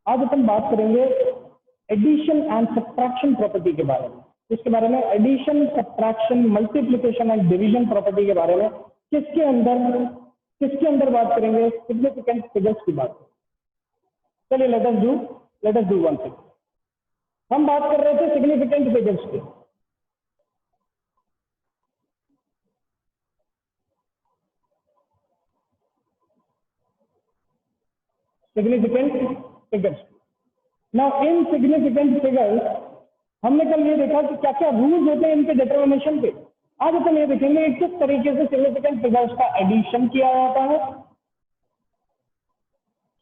आज अपन बात करेंगे एडिशन एंड सब्ट्रैक्शन प्रॉपर्टी के बारे में। इसके बारे में addition, subtraction, multiplication and division property के बारे में किसके अंदर बात करेंगे? सिग्निफिकेंट फिगर्स की बात। चलिए let us do one thing. हम बात कर रहे थे सिग्निफिकेंट फिगर्स की। Significant figures. Now in significant figures हमने कल ये देखा कि क्या क्या रूल्स होते हैं इनके डिटर्मिनेशन के। आज अपन ये देखेंगे कि किस तरीके से सिग्निफिकेंट फिगर्स का एडिशन किया जाता है,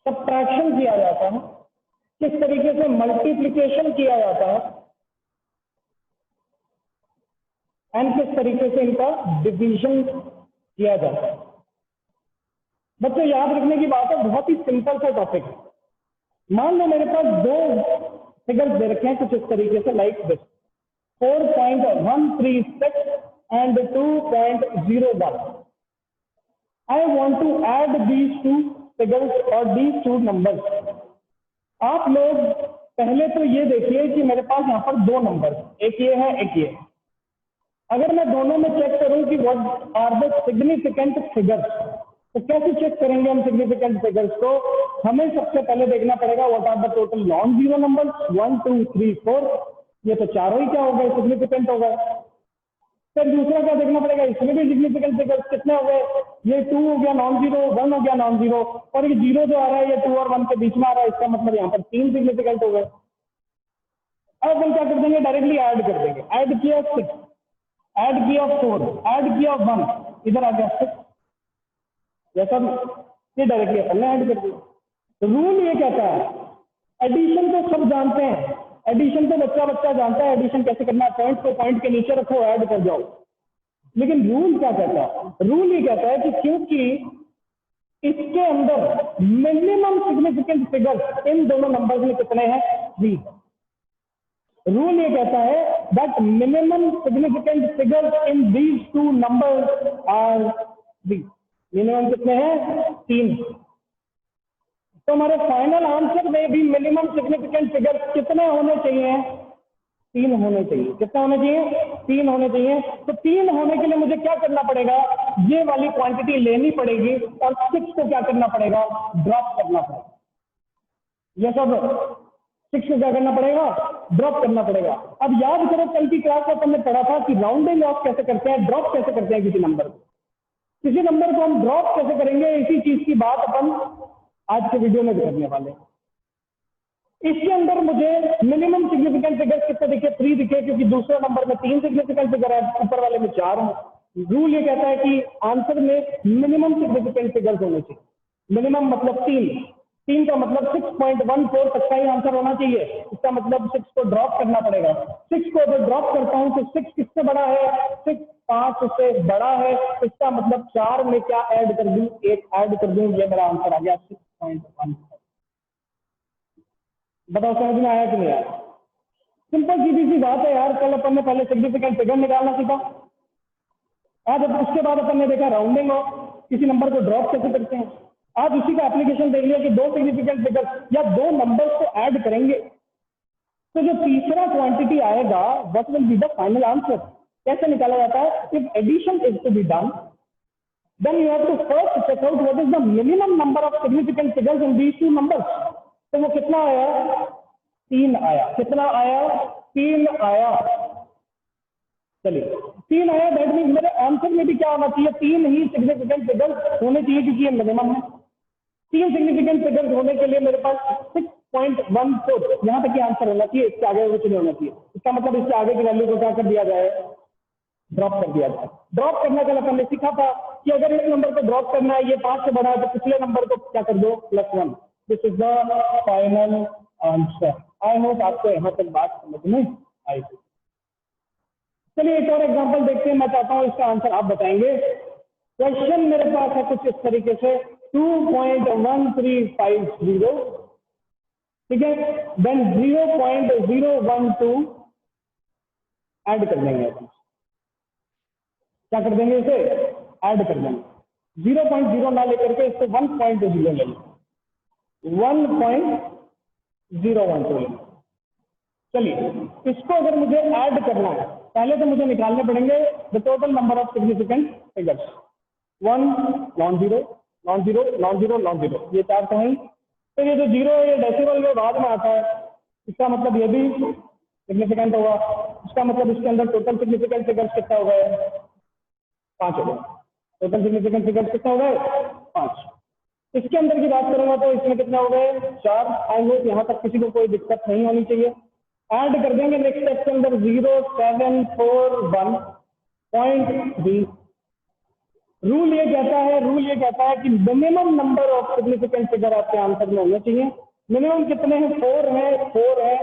सब्ट्रैक्शन किया जाता है, किस तरीके से मल्टीप्लिकेशन किया जाता है एंड किस तरीके से इनका डिवीजन किया जाता है। बच्चों याद रखने की बात है, बहुत ही सिंपल सा टॉपिक है। मान लो मेरे पास दो फिगर्स दे रखे हैं कुछ इस तरीके से, like this 4.136 and 2.01। I want to add these two figures or these two numbers। आप लोग पहले तो ये देखिए कि मेरे पास यहाँ पर दो नंबर, एक ये है एक ये। अगर मैं दोनों में चेक करूं कि what are the significant figures, तो कैसे चेक करेंगे हम सिग्निफिकेंट फिगर्स को? हमें सबसे पहले देखना पड़ेगा what are the total non zero numbers 1 2 3 4। ये तो चारों ही क्या हो गए? सिग्निफिकेंट हो गए। फिर दूसरा क्या देखना पड़ेगा? इसमें भी सिग्निफिकेंट फिगर्स कितने हो गए? ये 2 हो गया नॉन जीरो, 1 हो गया नॉन जीरो, और ये 0 जो आ रहा है ये 2 और 1 के बीच में आ रहा है, इसका मतलब यहाँ पर 3 सिग्निफिकेंट हो गए। अब हम क्या कर देंगे? डायरेक्टली ऐड कर देंगे। ऐड किया 6, ऐड किया 4, ऐड किया 1, इधर आ गया 6। जैसा ये डायरेक्टली अपन ने ऐड कर दिया। तो रूल ये कहता है, एडिशन तो सब जानते हैं, एडिशन तो बच्चा जानता है एडिशन कैसे करना है। पॉइंट को पॉइंट के नीचे रखो, ऐड कर जाओ। लेकिन रूल क्या कहता है? रूल ये कहता है कि क्योंकि इसके अंदर मिनिमम सिग्निफिकेंट फिगर्स इन दोनों नंबर्स में कितने हैं? 3। रूल ये कहता है that minimum significant figures in these two numbers are 3। Minimum कितने हैं? 3। तो हमारे फाइनल आंसर में भी मिनिमम सिग्निफिकेंट फिगर्स कितने होने चाहिए? 3 होने चाहिए। कितना होने चाहिए? 3 होने चाहिए। तो 3 होने के लिए मुझे क्या करना पड़ेगा? ये वाली क्वांटिटी लेनी पड़ेगी और 6 को क्या करना पड़ेगा? ड्रॉप करना पड़ेगा। ये सब 6 को क्या करना पड़ेगा? ड्रॉप करना पड़ेगा। अब याद करो कल की क्लास में हमने पढ़ा था कि राउंडिंग ऑफ कैसे करते हैं, ड्रॉप कैसे करते हैं किसी नंबर को। किसी नंबर को हम ड्रॉप कैसे करेंगे, इसी चीज की बात अपन आज के वीडियो में करने वाले हैं। इसके अंदर मुझे मिनिमम सिग्निफिकेंट फिगर्स कितने दिखे? 3 दिखे, क्योंकि दूसरे नंबर में 3 सिग्निफिकेंट फिगर है, ऊपर वाले में 4 है। रूल ये कहता है कि आंसर में मिनिमम सिग्निफिकेंट फिगर्स होने चाहिए। मिनिमम मतलब 3 का मतलब 6.14 तक का ही आंसर होना चाहिए। इसका मतलब 6 को ड्रॉप करना पड़ेगा। 6 को अगर ड्रॉप करता हूं तो 6 किससे बड़ा है? 6 5 से बड़ा है। इसका मतलब 4 में क्या ऐड कर दूं? 1 ऐड कर दूं। ये मेरा आंसर आ गया 6.1। बताओ समझ में आया कि नहीं आया? सिंपल सीधी सी बात है यार। कल अपन ने पहले सिग्निफिकेंट फिगर निकालना सीखा, आज उसके बाद अपन ने देखा राउंडिंग ऑफ, किसी नंबर को ड्रॉप कैसे करते हैं। आज उसी का एप्लीकेशन देख लिया कि 2 सिग्निफिकेंट फिगर्स या 2 नंबर्स को ऐड करेंगे तो जो तीसरा क्वांटिटी आएगा what will be the final answer. कैसे निकाला जाता है? If addition is to be done then you have to first check out what is the minimum number of significant figures in these two numbers. तो वो कितना आया? 3 आया। कितना आया? 3 आया। चलिए 3 आया, दैट मीन्स मेरे आंसर में भी क्या होना चाहिए? 3 ही सिग्निफिकेंट फिगर्स होने चाहिए, क्योंकि ये मिनिमम है। 3 सिग्निफिकेंट फिगर्स होने के लिए मेरे पास 6.14 यहाँ तक ही आंसर होना चाहिए। इसके आगे कुछ नहीं होना चाहिए। इसका मतलब इसके आगे की वैल्यू को क्या कर दिया जाए? ड्रॉप कर दिया जाए। ड्रॉप करने का अपन ने सीखा था कि अगर इस नंबर को ड्रॉप करना है, ये 5 से बड़ा है, तो पिछले नंबर को क्या कर दो? +1। This is the final answer. I hope आपको यहाँ तक बात समझ में आई। चलिए एक और एग्जांपल देखते हैं। मैं चाहता हूँ इसका आंसर आप बताएंगे। क्वेश्चन मेरे पास है कुछ इस तरीके से 2.1350, ठीक है। देन 0.012 ऐड कर देंगे अपन। क्या कर देंगे? इसे ऐड कर देंगे। 0.0 ना लेकर के इसको 1.0 ले लेंगे। 1.0 012 लेंगे। चलिए, इसको अगर मुझे ऐड करना है, पहले तो मुझे निकालने पड़ेंगे the total number of significant figures. 1 non zero, non zero, non zero, non zero, ये 4 तो हैं। तो ये जो जीरो है ये डेसिमल में बाद में आता है, इसका मतलब ये भी सिग्निफिकेंट होगा। इसका मतलब इसके अंदर टोटल सिग्निफिकेंट फिगर्स कितना हो गए? 5 हो गए। टोटल सिग्निफिकेंट फिगर्स कितना हो गए? 5। इसके अंदर की बात करूंगा तो इसमें कितना हो गए? 4। आई होप यहाँ तक किसी को कोई दिक्कत नहीं होनी चाहिए। ऐड कर देंगे नेक्स्ट स्टेप के अंदर 0741.20। रूल ये कहता है कि minimum number of significant figure आपके आंसर में होने चाहिए। मिनिमम कितने हैं? 4 है।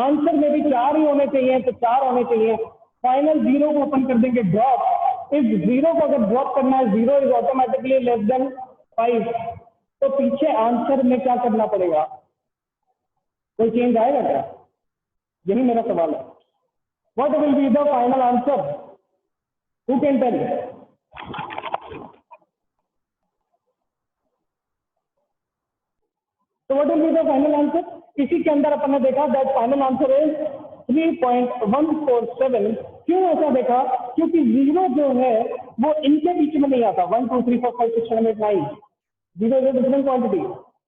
आंसर में भी 4 ही होने चाहिए, तो 4 होने चाहिए। फाइनल जीरो को ओपन कर देंगे ड्रॉप। इस जीरो को अगर ड्रॉप करना है, zero is automatically less than 5, तो पीछे आंसर में क्या करना पड़ेगा? कोई चेंज आएगा क्या? यही मेरा सवाल है। What will be the final answer? Who can tell? तो what will be the final answer? इसी के अंदर अपन ने देखा दैट फाइनल आंसर इज 3.147। क्यों ऐसा देखा? क्योंकि जीरो जो है वो इनके बीच में नहीं आता। 1 2 3 4 5 6 7 8 9, zero is a different quantity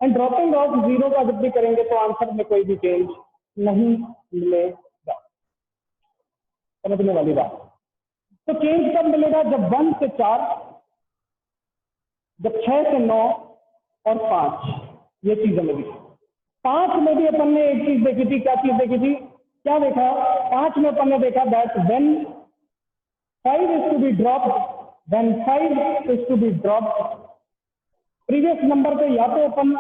and dropping of zero का जब भी करेंगे तो आंसर में कोई भी चेंज नहीं मिलेगा। समझने वाली बात। तो चेंज कब मिलेगा? जब 1 से 4, जब 6 से 9 और 5 ये चीजें मिली। 5 में भी अपन ने एक चीज देखी थी। क्या चीज देखी थी? क्या देखा? 5 में अपन ने देखा that when 5 is to be dropped, previous number पे या तो अपन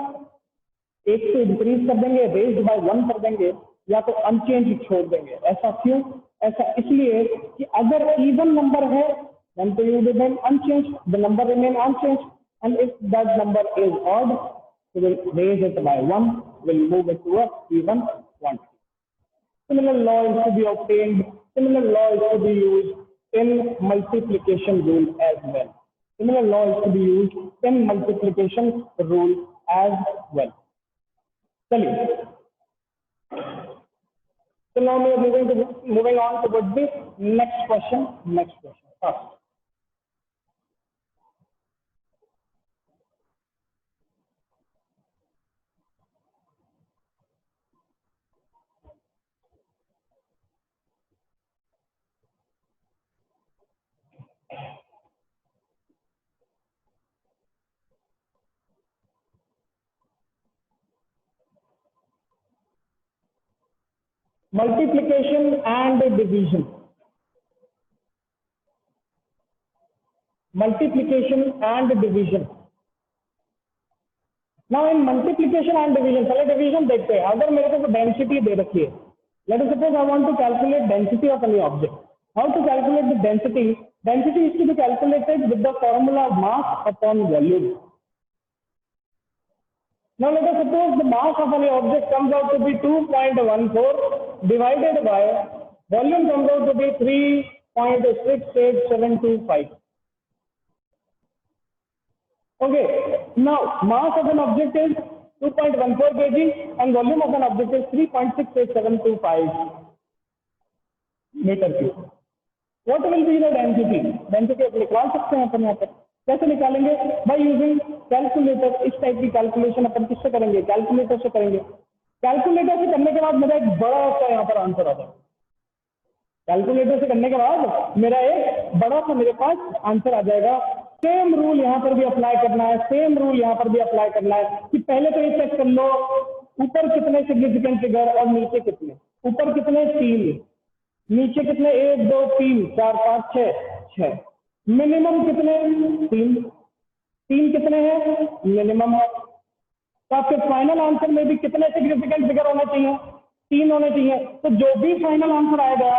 1 से इंक्रीज कर देंगे, रेज्ड बाय 1 कर देंगे, या तो अनचेंज छोड़ देंगे। ऐसा क्यों? ऐसा इसलिए कि अगर इवन नंबर है then you remain unchanged, the number remain unchanged, and if that number is odd, we will raise it by 1, will move it to a even quantity. Similar law is to be obtained, similar law is to be used in multiplication rule as well. Similar law is to be used in multiplication rule as well. चलिए, so now we are moving on towards the next question. First, multiplication and division. Multiplication and division. Now in multiplication and division, पहले division देखते हैं। अगर मेरे को density दे रखी है, let us suppose I want to calculate density of any object. How to calculate the density? Density is to be calculated with the formula mass upon volume. Now let us suppose the mass of any object comes out to be 2.14 divided by volume comes out to be 3.68725. Okay, now mass of an object is 2.14 kg and volume of an object is 3.68725 meter cube. What will be the density? Density आप निकाल सकते हैं अपन यहाँ पर। कैसे निकालेंगे? By using calculator. इस type की कैलकुलेशन अपन किससे करेंगे? कैलकुलेटर से करेंगे। कैलकुलेटर से करने के बाद मेरा एक बड़ा सा यहाँ पर आंसर आ जाएगा। कैलकुलेटर से करने के बाद मेरा एक बड़ा सा मेरे पास आंसर आ जाएगा। सेम रूल यहाँ पर भी अप्लाई करना है, सेम रूल यहाँ पर भी अप्लाई करना है कि पहले तो ये चेक कर लो ऊपर कितने सिग्निफिकेंट फिगर और नीचे कितने। ऊपर कितने? 3, नीचे कितने? 1 2 3 4 5 6। मिनिमम कितने? 3 कितने हैं? मिनिमम है। तो आपके फाइनल आंसर में भी कितने सिग्निफिकेंट फिगर होने चाहिए? 3 होने चाहिए। तो जो भी फाइनल आंसर आएगा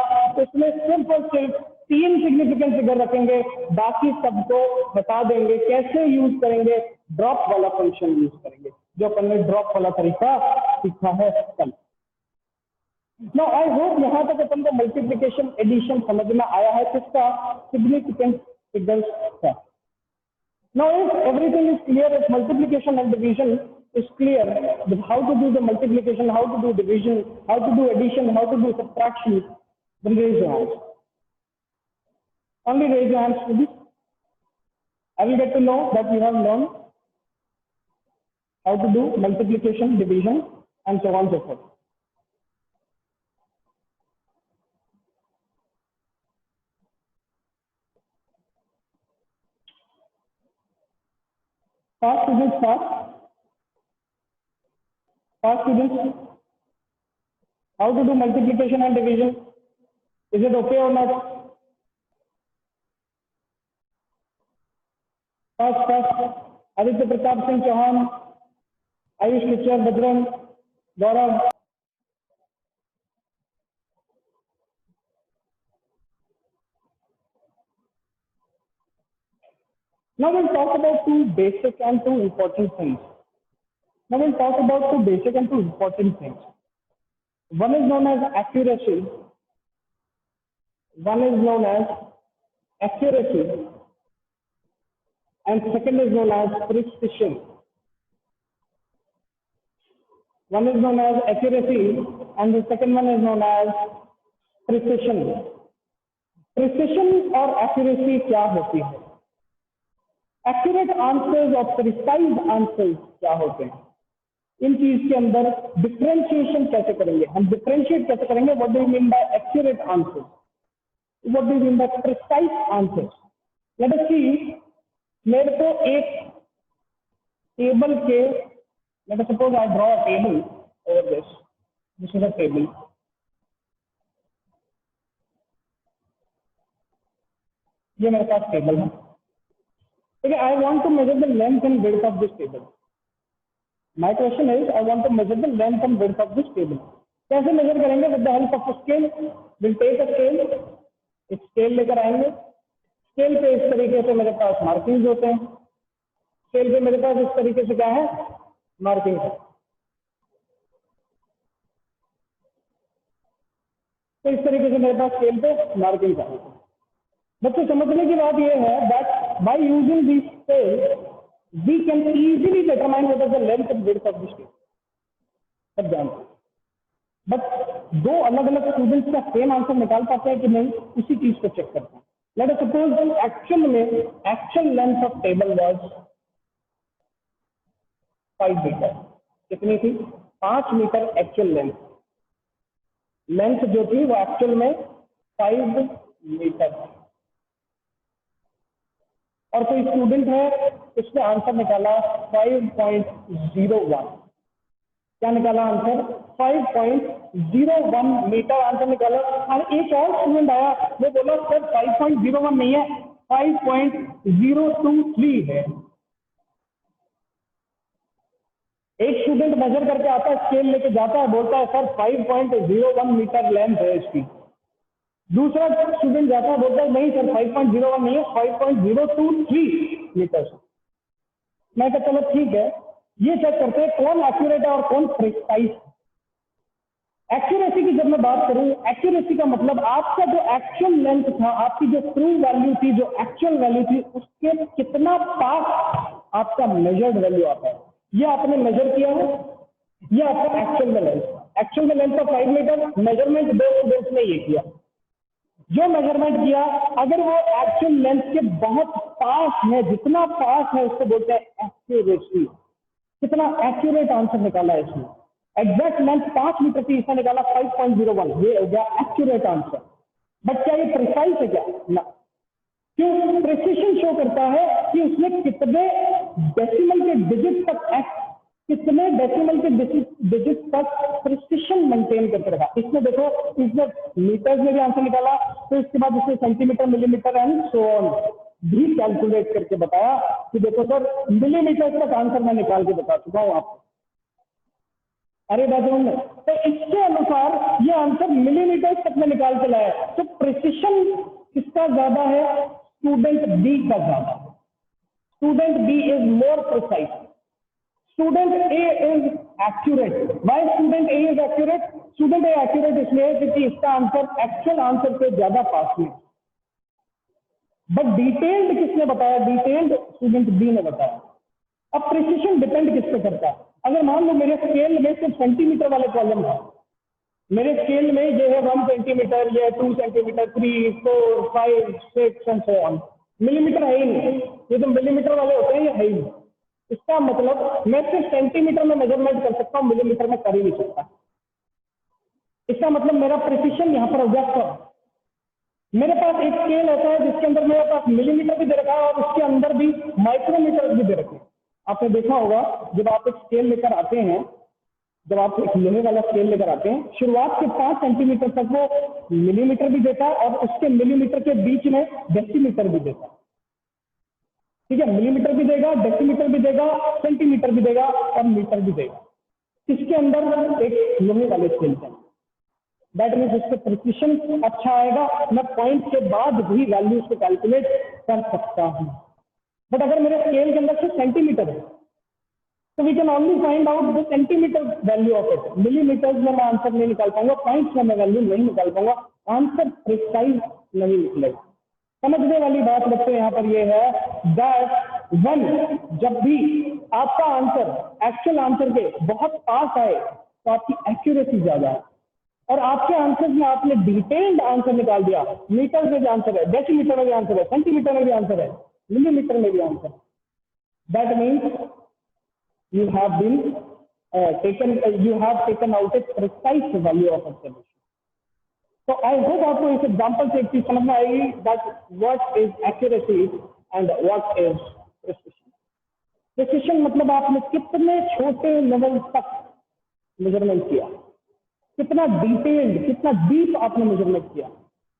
उसमें सिर्फ और सिर्फ 3 सिग्निफिकेंट फिगर रखेंगे, बाकी सबको बता देंगे। कैसे यूज करेंगे? ड्रॉप वाला फंक्शन यूज करेंगे, जो अपन ने ड्रॉप वाला तरीका सीखा है कल। Now I hope यहाँ तक अपन को मल्टीप्लिकेशन एडिशन समझ में आया है, किसका? सिग्निफिकेंट फिगर्स का। Now if everything is clear with multiplication and division, is clear with how to do the multiplication, how to do division, how to do addition, how to do subtraction, then raise your hands. Only raise your hands, please. I will get to know that you have learned how to do multiplication, division, and so on and so forth. Fast students, fast. Fast students. How to do multiplication and division? Is it okay or not? Fast, fast. Aditya Pratap Singh Chauhan, Ayush Kichar, Badran, Gaurav. Now we'll talk about two basic and two important things. One is known as accuracy. And second is known as precision. One is known as accuracy and the second one is known as precision. Precision और accuracy क्या होती है? Accurate answers और precise answers क्या होते हैं? इन चीज के अंदर डिफरेंशिएशन कैसे करेंगे? हम डिफरेंशिएट कैसे करेंगे? What do you mean by accurate answers? What do you mean by precise answers? Let us see, मेरे को एक टेबल के, let us suppose I draw a table over this is a table. ये मेरे पास table है. Okay, I want to measure the length and width of this table. My question is, I want to measure the length and width of this table. कैसे measure करेंगे? With the help of a scale. We'll take a scale. एक scale लेकर आएंगे. Scale पे इस तरीके से मेरे पास markings होते हैं. Scale पे मेरे पास इस तरीके से क्या है? Markings है. तो इस तरीके से मेरे पास scale पे markings है. बच्चे समझने की बात यह है that by using these scales we can easily determine what is the length and width of the scale. सब जानते हैं. बट दो अलग अलग स्टूडेंट्स का सेम आंसर निकाल पाते हैं कि नहीं, उसी चीज को चेक करते हैं. Let us suppose actual length of table was 5 metre. कितनी थी? 5 मीटर एक्चुअल लेंथ जो थी वो एक्चुअल में 5 मीटर थी. और कोई स्टूडेंट है, उसने आंसर निकाला 5.01. क्या निकाला आंसर? 5.01 मीटर आंसर निकाला. और एक और स्टूडेंट आया, वो बोला सर 5.01 नहीं है, 5.023 है. एक स्टूडेंट मेजर करके आता है, स्केल लेके जाता है, बोलता है सर 5.01 मीटर लेंथ है इसकी. दूसरा स्टूडेंट जाता है, बोलता है नहीं सर 5.01 नहीं है, 5.023 मीटर. मैं कहता चलो ठीक है, ये चेक करते हैं कौन एक्यूरेट है और कौन प्रिसाइज. एक्यूरेसी की जब मैं बात करूं, एक्यूरेसी का मतलब आपका जो एक्चुअल लेंथ था, आपकी जो ट्रू वैल्यू थी, जो एक्चुअल वैल्यू थी, उसके कितना पास आपका मेजर्ड वैल्यू आता है. ये आपने मेजर किया है, ये आपका एक्चुअल में लेंथ. एक्चुअल में लेंथ का 5 मीटर, मेजरमेंट दो स्टूडेंट्स ने ये किया. जो मेजरमेंट किया, अगर वो एक्चुअल लेंथ के बहुत पास है, जितना पास है उसको बोलते हैं एक्यूरेसी. कितना एक्यूरेट आंसर निकाला है इसमें. एग्जैक्ट लेंथ 5 मीटर थी, इसने निकाला 5.01. ये हो गया एक्यूरेट आंसर. बट क्या ये प्रिसाइज है? क्या ना. क्यों? प्रिसिशन शो करता है कि उसने कितने डेसिमल के डिजिट तक प्रिसिशन मेंटेन करके रखा. इसमें देखो, इसने मीटर्स में भी आंसर निकाला, तो इसके बाद इसने centimetre, millimetre and so on भी कैलकुलेट करके बताया कि देखो सर मिलीमीटर तक आंसर मैं निकाल के बता चुका हूं आपको. अरे बैकग्राउंड में तो इसके अनुसार ये आंसर मिलीमीटर तक में निकाल के लाया. तो प्रिसिशन किसका ज्यादा है? स्टूडेंट बी का ज्यादा. Student B is more precise. Student A is accurate. Why student A is accurate? Student A accurate इसलिए क्योंकि इसका आंसर एक्चुअल आंसर से ज्यादा पास में. बट डिटेल्ड किसने बताया? डिटेल्ड स्टूडेंट बी ने बताया. अब प्रिसिशन डिपेंड किस पे करता है? अगर मान लो मेरे स्केल में सिर्फ सेंटीमीटर वाले कॉलम है, मेरे स्केल में ये है 1 सेंटीमीटर, ये 2 centimetre, 3, 4, 5, 6 and so on, millimetre है ही नहीं, ये तो मिलीमीटर वाले होते हैं, ये है ही नहीं। इसका मतलब मैं सिर्फ सेंटीमीटर में मेजरमेंट कर सकता हूँ, मिलीमीटर में कर ही नहीं सकता। इसका मतलब मेरा प्रिसिशन यहाँ पर व्यस्त है। मेरे पास एक स्केल ऐसा है जिसके अंदर मेरे पास मिलीमीटर भी दे रखा है और उसके अंदर भी माइक्रोमीटर भी दे रखे हैं। आपने देखा होगा जब आप एक स्केल लेकर आते हैं, जब आप एक लोहे वाला स्केल लेकर आते हैं, शुरुआत के 5 सेंटीमीटर तक वो मिलीमीटर भी देता है और उसके मिलीमीटर के बीच में डेसीमीटर भी देता है। ठीक है, मिलीमीटर भी देगा, डेसीमीटर भी देगा, सेंटीमीटर भी देगा और मीटर भी देगा। इसके अंदर एक लोहे वाले स्केल के अंदर दैट मीन्स उसके प्रिसिशन अच्छा आएगा, मैं पॉइंट के बाद भी वैल्यूज को कैलकुलेट कर सकता हूं। बट अगर मेरे स्केल के अंदर सिर्फ सेंटीमीटर है तो we can only find out the centimetre value of it. Millimetres में मैं आंसर नहीं निकाल पाऊंगा, पॉइंट्स में मैं वैल्यू नहीं निकाल पाऊंगा, आंसर प्रिसाइज नहीं निकलेगा। समझने वाली बात बच्चों यहाँ पर ये है दैट वन, जब भी आपका आंसर एक्चुअल आंसर के बहुत पास आए तो आपकी एक्यूरेसी ज्यादा है, और आपके आंसर में आपने डिटेल्ड आंसर निकाल दिया, मीटर में भी आंसर है, डेसीमीटर में भी आंसर है, सेंटीमीटर में भी आंसर है, मिलीमीटर में भी आंसर है, that means you have taken out a precise value of observation. So I hope आपको इस एग्जांपल से एक चीज समझ में आएगी that what is accuracy and what is precision. Precision मतलब आपने कितने छोटे लेवल तक मेजरमेंट किया, कितना डिटेल्ड, कितना डीप आपने मेजरमेंट किया।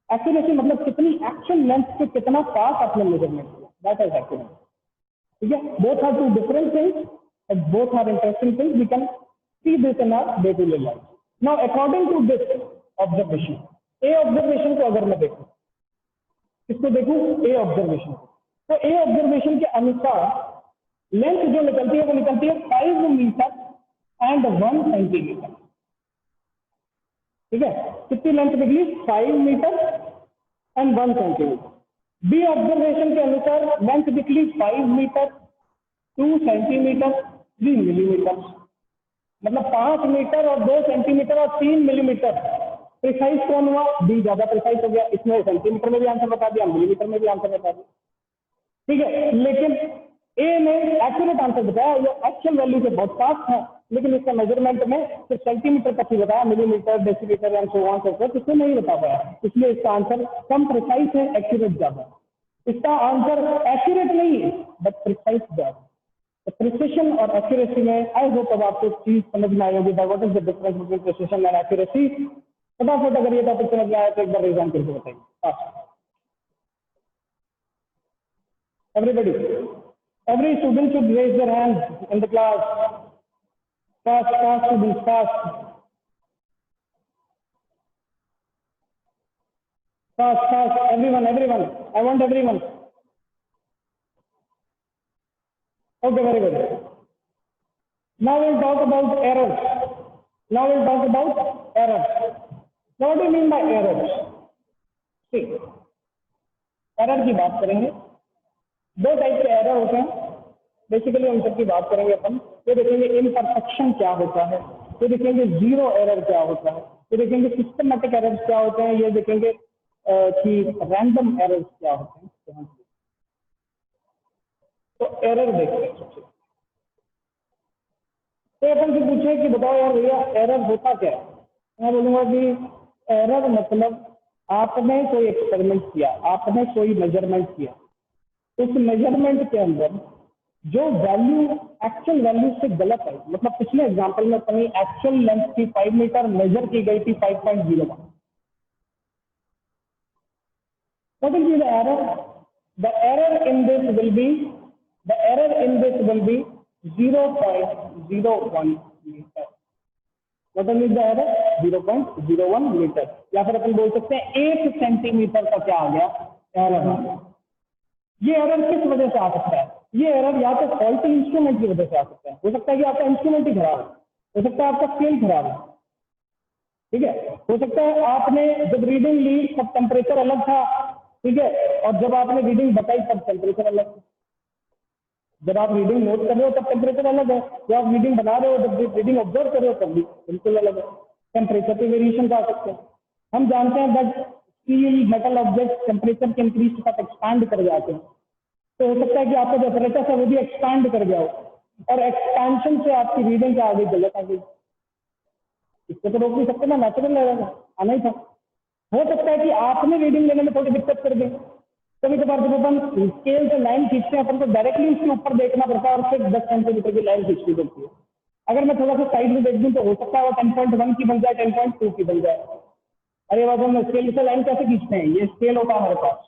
एक्यूरेसी मतलब कितनी एक्चुअल लेंथ के कितना पास आपने मेजरमेंट किया, दैट इज एक्यूरेसी। ठीक है, both are two different things and both are interesting things. We can see this in our day-to-day life. Now, according to this observation, A observation को अगर मैं देखूं, किसको देखूं? A observation को। तो A observation के अनुसार लेंथ जो निकलती है वो निकलती है 5 मीटर एंड 1 सेंटीमीटर। ठीक है, कितनी लेंथ निकली? 5 metre and 1 centimetre. B observation के अनुसार लेंथ निकली 5 मीटर, 2 सेंटीमीटर, 3 मिलीमीटर, मतलब 5 मीटर और 2 सेंटीमीटर और 3 मिलीमीटर। प्रिसाइज कौन हुआ? बी ज्यादा प्रिसाइज हो गया, इसमें सेंटीमीटर में भी आंसर बता दिया, मिलीमीटर में भी आंसर बता दिया। ठीक है, लेकिन ए ने एक्यूरेट आंसर बताया, ये एक्चुअल वैल्यू से बहुत पास था, लेकिन इसका मेजरमेंट में सिर्फ सेंटीमीटर तक ही बताया, millimetre, decimetre and so on so fourth इसमें नहीं बता पाया, इसलिए इसका आंसर कम प्रिसाइज है, एक्यूरेट ज्यादा। इसका आंसर एक्यूरेट नहीं है बट प्रिसाइज ज्यादा। प्रिसिशन और एक्यूरेसी में आई होप अब आपको चीज समझ में आई होगी, what is the difference between precision and accuracy. फटाफट अगर ये टॉपिक समझ में आया तो एक बार रिवाइंड करके बताइए। Everybody, every student should raise their hand in the class. Fast fast students, fast fast fast, everyone everyone, I want everyone. Okay, very good. Now we'll talk about errors. Now we'll talk about errors. What do you mean by errors? See, error की बात करेंगे। 2 type के error होते हैं, basically उन सब की बात करेंगे अपन। ये देखेंगे इम्परफेक्शन क्या होता है, ये देखेंगे जीरो एरर क्या होता है, ये देखेंगे सिस्टमेटिक एरर्स क्या होते हैं, ये देखेंगे कि रैंडम एरर्स क्या होते हैं। तो एरर देखते हैं सबसे। तो अपन से पूछे कि बताओ यार भैया एरर होता क्या है, मैं बोलूंगा कि एरर मतलब आपने कोई एक्सपेरिमेंट किया, आपने कोई मेजरमेंट किया, उस मेजरमेंट के अंदर जो वैल्यू एक्चुअल वैल्यू से गलत है, मतलब पिछले एग्जांपल में अपनी एक्चुअल लेंथ की 5 मीटर मेजर की गई थी 5.01। What is the error? The error in this will be The error in this will be 0.01 meter. What is the error? 0.01 meter. या फिर अपन बोल सकते हैं 1 सेंटीमीटर का क्या आ गया? एरर आ गया। ये एरर किस वजह से आ सकता है? ये एरर या तो फॉल्टी इंस्ट्रूमेंट की वजह से आ सकता है, हो सकता है कि आपका इंस्ट्रूमेंट ही खराब है, हो सकता है आपका स्केल खराब है। ठीक है, हो सकता है आपने जब रीडिंग ली तब टेम्परेचर अलग था, ठीक है, और जब आपने रीडिंग बताई तब टेम्परेचर अलग था। जब आप रीडिंग नोट कर रहे हो तब टेम्परेचर अलग है, जब आप रीडिंग बना रहे हो, जब रीडिंग ऑब्जर्व कर रहे हो तब भी बिल्कुल अलग है। टेम्परेचर पे वेरिएशन आ सकते हैं। हम जानते हैं that steel metal object temperature के इंक्रीज के साथ एक्सपांड कर जाते हैं, तो हो सकता है कि आपका जो apparatus है वो भी एक्सपांड कर गया हो, और एक्सपेंशन से आपकी रीडिंग क्या आ गई, गलत आ गई। इसको तो रोक नहीं सकते ना, नेचुरल रहेगा, आना ही था। हो सकता है कि आपने रीडिंग लेने में थोड़ी दिक्कत कर दी। कभी कभार जब अपन स्केल से लाइन खींचते हैं अपन को डायरेक्टली उसके ऊपर देखना पड़ता है और फिर 10 सेंटीमीटर की लाइन खींचनी पड़ती है। अगर मैं थोड़ा सा साइड में देख दूं तो हो सकता है वो 10.1 की बन जाए, 10.2 की बन जाए। अरे बात हम स्केल से लाइन कैसे खींचते हैं, ये स्केल होता है हमारे पास,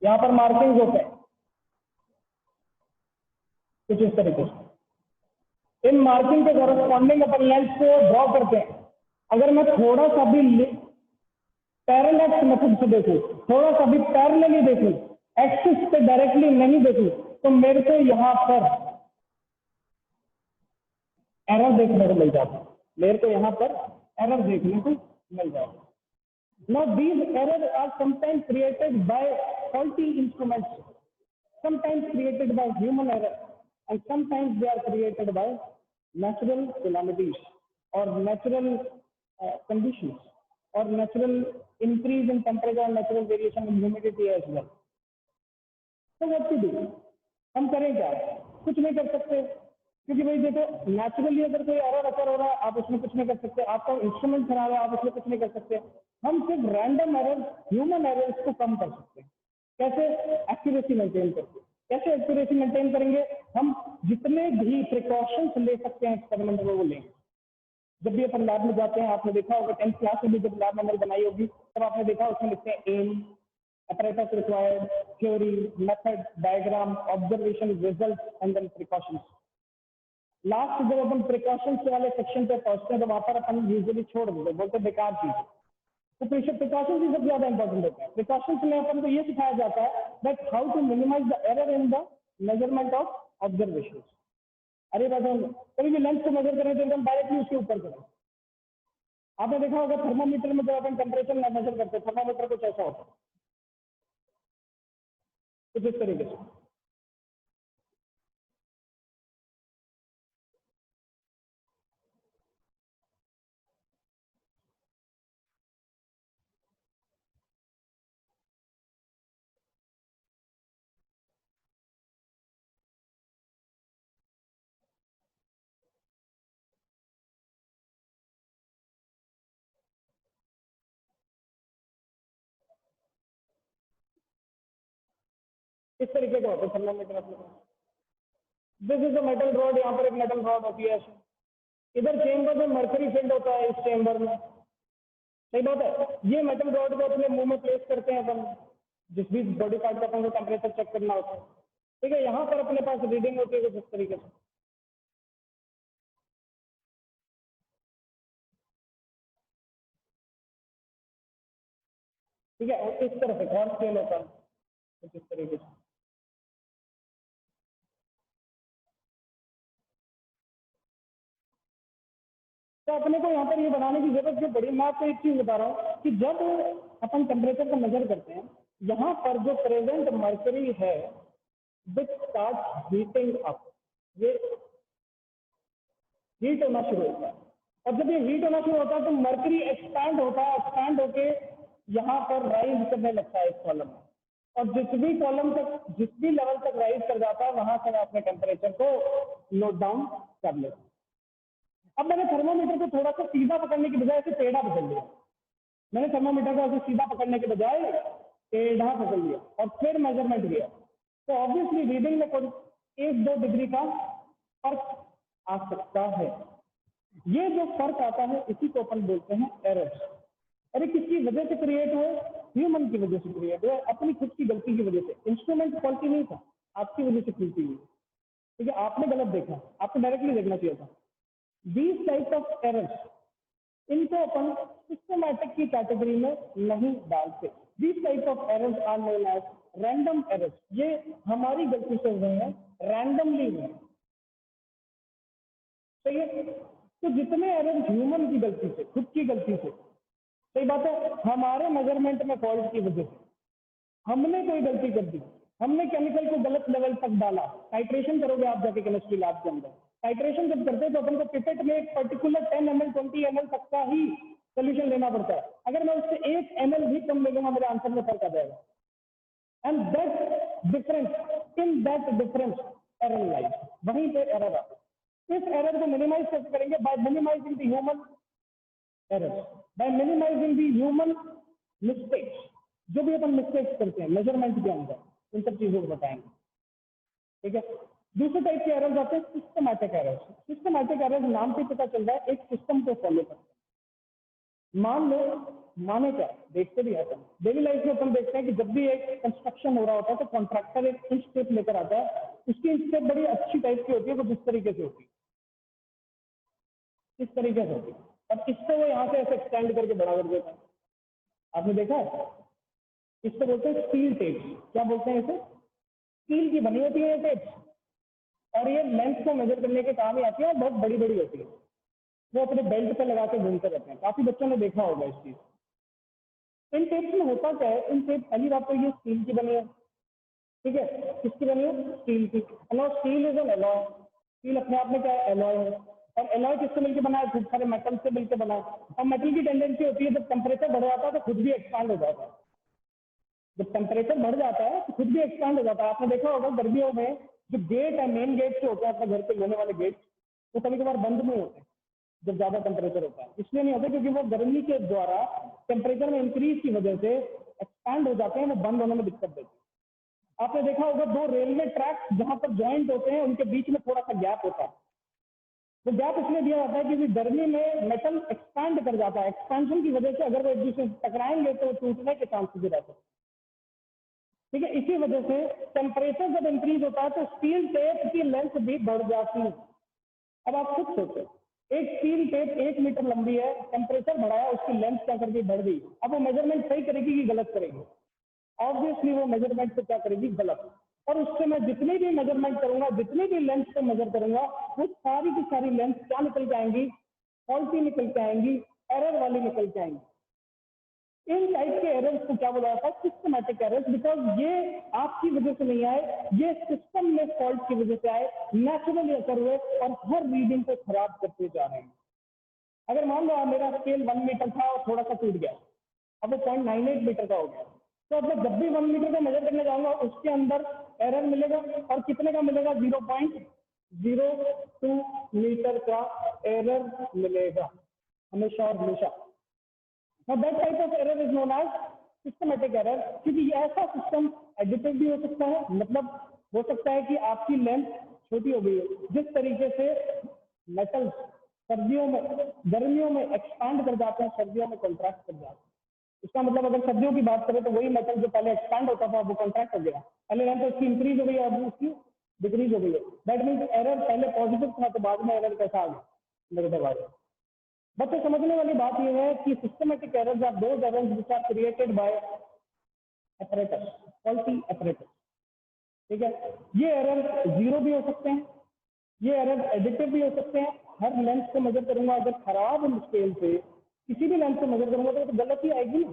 यहाँ पर मार्किंग होते हैं कुछ इस तरीके से। इन मार्किंग के कॉरेस्पॉन्डिंग अपन लेंस को ड्रॉ करते हैं। अगर मैं थोड़ा सा भी पैरेलल मेथड से देखूं, थोड़ा सा भी पैरेलली देखूं, एक्सिस पे डायरेक्टली नहीं देखूं, तो मेरे को यहाँ पर एरर देखने को मिल जाता है, मेरे को यहाँ पर एरर देखने को मिल जाता है। Now these errors are sometimes created by faulty instruments, sometimes created by human error, and sometimes they are created by natural calamities or natural conditions or natural increase in temperature and natural variation in humidity as well. So what to do? हम करें क्या? कुछ नहीं कर सकते, क्योंकि भाई देखो नेचुरली अगर कोई एरर अकर हो रहा है आप उसमें कुछ नहीं कर सकते, आपका इंस्ट्रूमेंट खराब है आप उसमें कुछ नहीं कर सकते। हम सिर्फ रैंडम एरर, ह्यूमन एरर्स को कम कर सकते हैं। कैसे? एक्यूरेसी मेंटेन करके। कैसे एक्यूरेसी मेंटेन करेंगे? हम जितने भी प्रिकॉशंस ले सकते हैं एक्सपेरिमेंट में वो लेंगे। जब भी अपन लैब में जाते हैं, आपने देखा होगा 10th क्लास में भी जब लैब मैंने बनाई होगी तब आपने देखा उसमें लिखते हैं M, apparatus required, theory, method, diagram, observation, results, and then precautions. Last जब अपन प्रिकॉशंस वाले सेक्शन पे पहुंचते हैं तो वहां पर अपन यूजुअली छोड़ देते, बोलते बेकार चीज। तो प्रिकॉशंस ही सबसे ज्यादा इंपॉर्टेंट होता है। प्रिकॉशंस में अपन को ये सिखाया जाता है that how to minimise the error in the measurement of observation. अरे बाबा कभी भी लेंस को मेजर करें तो एकदम डायरेक्टली उसके ऊपर करें। आपने देखा होगा थर्मामीटर में जब अपन टेम्परेचर मेजर करते हैं, थर्मामीटर कुछ ऐसा होता है, कुछ इस तरीके से। इस तरीके का होता है थर्मामीटर अपने पास। This is a metal rod, यहाँ पर एक मेटल रॉड होती है ऐसे। इधर चेंबर में मर्करी फिल्ड होता है, इस चेंबर में। सही बात है। ये मेटल रॉड को अपने मुंह में प्लेस करते हैं अपन, जिस भी बॉडी पार्ट का अपन को टेम्परेचर चेक करना होता है। ठीक है, यहाँ पर अपने पास रीडिंग होती है कुछ इस तरीके से। ठीक है, और इस तरह से और स्केल होता है कुछ इस तरीके से। तो अपने को यहाँ पर ये बनाने की जरूरत क्यों पड़ी? मैं आपको एक चीज बता रहा हूँ कि जब अपन टेम्परेचर को मेजर करते हैं, यहाँ पर जो प्रेजेंट मर्करी है विच स्टार्ट हीटिंग अप, ये हीट होना शुरू होता है। और जब ये हीट होना शुरू होता है तो मर्करी एक्सपैंड होता है, एक्सपैंड होके यहाँ पर राइज करने लगता है इस कॉलम में। और जिस भी कॉलम तक, जिस भी लेवल तक राइज कर जाता है वहां से मैं अपने टेम्परेचर को नोट डाउन कर लेता हूँ। अब मैंने थर्मोमीटर को थोड़ा सा सीधा पकड़ने की बजाय इसे टेढ़ा पकड़ लिया। मैंने थर्मोमीटर को ऐसे सीधा पकड़ने के बजाय टेढ़ा पकड़ लिया और फिर मेजरमेंट किया, तो ऑब्वियसली रीडिंग में कोई 1-2 डिग्री का फर्क आ सकता है। ये जो फर्क आता है इसी को अपन बोलते हैं एरर्स। अरे किसकी वजह से क्रिएट हुए? ह्यूमन की वजह से क्रिएट हुए, अपनी खुद की गलती की वजह से। इंस्ट्रूमेंट फॉल्टी नहीं था, आपकी वजह से गलती हुई। ठीक है, आपने गलत देखा, आपको डायरेक्टली देखना चाहिए था। दीज टाइप ऑफ एरर्स, इनको अपन सिस्टमैटिक की कैटेगरी में नहीं डालते। These type of errors are known as random errors. ये हमारी गलती से हुए हैं, रैंडमली हुए हैं। सही है। तो जितने एरर्स ह्यूमन की गलती से, खुद की गलती से, सही बात है, हमारे मेजरमेंट में फॉल्ट की वजह से हमने कोई गलती कर दी, हमने केमिकल को गलत लेवल तक डाला, टाइट्रेशन करोगे आप जाके केमिस्ट्री लैब के अंदर, टाइट्रेशन जब करते हैं तो अपन को पिपेट में एक पर्टिकुलर 10 ml 20 ml तक का ही सोल्यूशन लेना पड़ता है। अगर मैं उससे 1 ml भी कम ले लूंगा मेरे आंसर में फर्क आ जाएगा। And that difference, in that difference error lies, वहीं पे एरर आता है। इस एरर को मिनिमाइज कैसे करेंगे? By minimising the human error, by minimising the human mistakes. जो भी अपन मिस्टेक्स करते हैं मेजरमेंट के अंदर, इन सब चीजों को बताएंगे, ठीक है। दूसरे टाइप के एरर्स आते हैं सिस्टमैटिक एरर्स। सिस्टमैटिक एरर्स नाम से पता चल रहा है एक सिस्टम को फॉलो करते हैं। मान लो, माने क्या, देखते भी हैं डेली लाइफ में, अपन देखते हैं कि जब भी एक कंस्ट्रक्शन हो रहा होता है तो कॉन्ट्रैक्टर एक इंच टेप लेकर आता है। उसकी इंच टेप बड़ी अच्छी टाइप की होती है, वो जिस तरीके से होती है, इस तरीके से होती है, अब इससे वो यहाँ से ऐसे एक्सटेंड करके बड़ा कर देता है। आपने देखा है? इसको बोलते हैं स्टील टेप। क्या बोलते हैं इसे? स्टील की बनी होती है ये टेप, और ये लेंथ को मेजर करने के काम ही आती है, और बहुत बड़ी बड़ी होती है। वो अपने बेल्ट पे लगा के घूमते रहते हैं, काफी बच्चों ने देखा होगा इस चीज। इन टेप्स में होता क्या है? इन टेप, पहली बात तो ये स्टील की बनी है, ठीक है। किसकी बनी है? स्टील की। Steel is an alloy. Steel अपने आप में क्या है? एलॉय है। और एलॉय किससे मिलकर बना है? खूब सारे मेटल से मिलकर बना है। और मेटल की टेंडेंसी होती है जब टेम्परेचर बढ़ जाता है तो खुद भी एक्सपांड हो जाता है। जब टेम्परेचर बढ़ जाता है तो खुद भी एक्सपांड हो जाता है। आपने देखा होगा गर्मियों में जो गेट है, मेन गेट जो होते हैं अपने घर के लोने वाले गेट, वो कभी कभार बंद नहीं होते जब ज्यादा टेम्परेचर होता है। इसलिए नहीं होता क्योंकि वो गर्मी के द्वारा टेम्परेचर में इंक्रीज की वजह से एक्सपैंड हो जाते हैं, वो बंद होने में दिक्कत देती है। आपने देखा होगा दो रेलवे ट्रैक जहां पर ज्वाइंट होते हैं उनके बीच में थोड़ा सा गैप होता है। वो गैप इसलिए दिया जाता है क्योंकि गर्मी में मेटल एक्सपैंड कर जाता है। एक्सपेंशन की वजह से अगर वो एक दूसरे से टकराएंगे तो टूटने के चांसेस रहते हैं, ठीक है। इसी वजह से टेम्परेचर जब इंक्रीज होता है तो स्टील टेप की लेंथ भी बढ़ जाती है। अब आप खुद सोचो, एक स्टील टेप 1 मीटर लंबी है, टेम्परेचर बढ़ाया, उसकी लेंथ क्या कर गई? बढ़ गई। अब वो मेजरमेंट सही करेगी कि गलत करेगी? ऑब्वियसली वो मेजरमेंट को क्या करेगी? गलत। और उससे मैं जितनी भी मेजरमेंट करूंगा, जितनी भी लेंथ से मेजर करूंगा, वो सारी की सारी लेंथ क्या निकल के आएंगी? फॉल्टी निकल के आएंगी, एरर वाली निकल के आएंगी। इन टाइप के एरर्स को क्या बोला जाता है? Systematic errors. बिकॉज ये आपकी वजह से नहीं आए, ये सिस्टम में फॉल्ट की वजह से आए, नेचुरली असर हुए और हर रीडिंग को खराब करते जा रहे हैं। अगर मान लो मेरा स्केल 1 मीटर था और थोड़ा सा टूट गया, अब वो 0.98 मीटर का हो गया, तो अब मैं जब भी 1 मीटर का मेजर करने जाऊंगा उसके अंदर एरर मिलेगा। और कितने का मिलेगा? 0.02 मीटर का एरर मिलेगा हमेशा और हमेशा। Now that type of error is known as systematic error, क्योंकि ये ऐसा सिस्टम एडिटिव भी हो सकता है, मतलब हो सकता है कि आपकी लेंथ छोटी हो गई है। जिस तरीके से मेटल सर्दियों में, गर्मियों में एक्सपैंड कर जाते हैं, सर्दियों में कॉन्ट्रैक्ट कर जाते हैं। इसका मतलब अगर सर्दियों की बात करें तो वही मेटल जो पहले एक्सपैंड होता था वो कॉन्ट्रैक्ट हो गया, पहले लेंथ उसकी इंक्रीज हो गई और उसकी डिक्रीज हो गई है। दैट मीन्स एरर पहले पॉजिटिव था तो बाद में एरर कैसा आ गया? नेगेटिव आ गया। बच्चे समझने वाली बात यह है कि systematic errors are those errors which are created by apparatus, faulty apparatus, ठीक है। ये एरर जीरो भी हो सकते हैं, ये एरर एडिटिव भी हो सकते हैं। हर लेंथ को मेजर करूंगा, अगर खराब स्केल से किसी भी लेंथ को मेजर करूंगा तो गलत ही आएगी ना,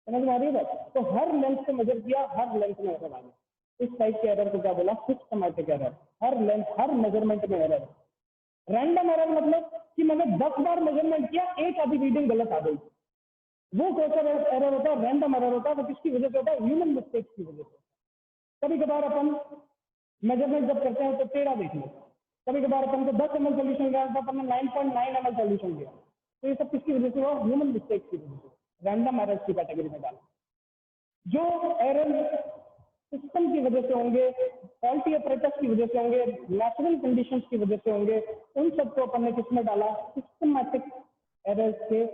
समझ में आ रही है बात? तो हर लेंथ से मेजर किया, हर लेंथ में एरर आ गया। इस टाइप के एरर को क्या बोला? Systematic error. हर लेंथ, हर मेजरमेंट में एरर। रैंडम एरर मतलब कि मैंने 10 बार मेजरमेंट किया, एक आधी रीडिंग गलत आ गई, वो कौन सा एरर होता है? रैंडम एरर होता है। वो किसकी वजह से होता है? ह्यूमन मिस्टेक्स की वजह से। कभी कभार अपन मेजरमेंट जब करते हैं तो टेढ़ा देख लो, कभी कभार अपन को 10 ml सोल्यूशन गया तो अपन ने 9.9 ml सोल्यूशन दिया, तो ये सब किसकी वजह से हुआ? ह्यूमन मिस्टेक्स की वजह से। रैंडम एरर्स की कैटेगरी में डाला। जो एरर सिस्टम की वजह से होंगे, फॉल्टी अपरेटस की वजह से होंगे, नेचुरल कंडीशंस की वजह से होंगे, उन सबको अपन ने किसमें डाला? सिस्टमैटिक एरर्स के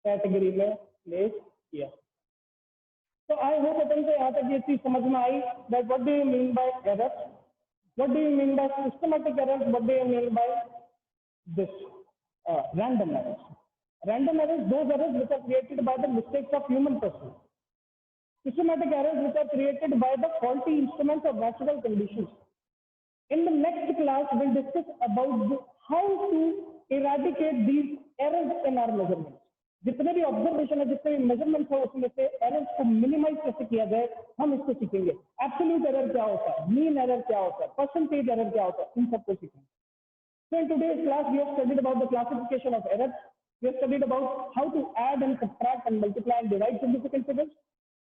कैटेगरी में प्लेस किया। तो आई होप अपन को यहाँ तक ये चीज समझ में आई that what do you mean by errors, what do you mean by systematic errors, what do you mean by this random errors. Random errors, those errors which are created by the mistakes of human person. Systematic errors which are created by the faulty instruments of natural conditions. In the next class, we'll discuss about how to eradicate these errors in our measurements. जितने भी observation है, जितने भी measurement है, उसमें से errors को minimise कैसे किया जाए, हम इसको सीखेंगे। एब्सोल्यूट एरर क्या होता है, मीन एरर क्या होता है, परसेंटेज एरर क्या होता है, इन सबको सीखेंगे। So in today's class, we have studied about the classification of errors. We have studied about how to add and subtract and multiply and divide significant figures.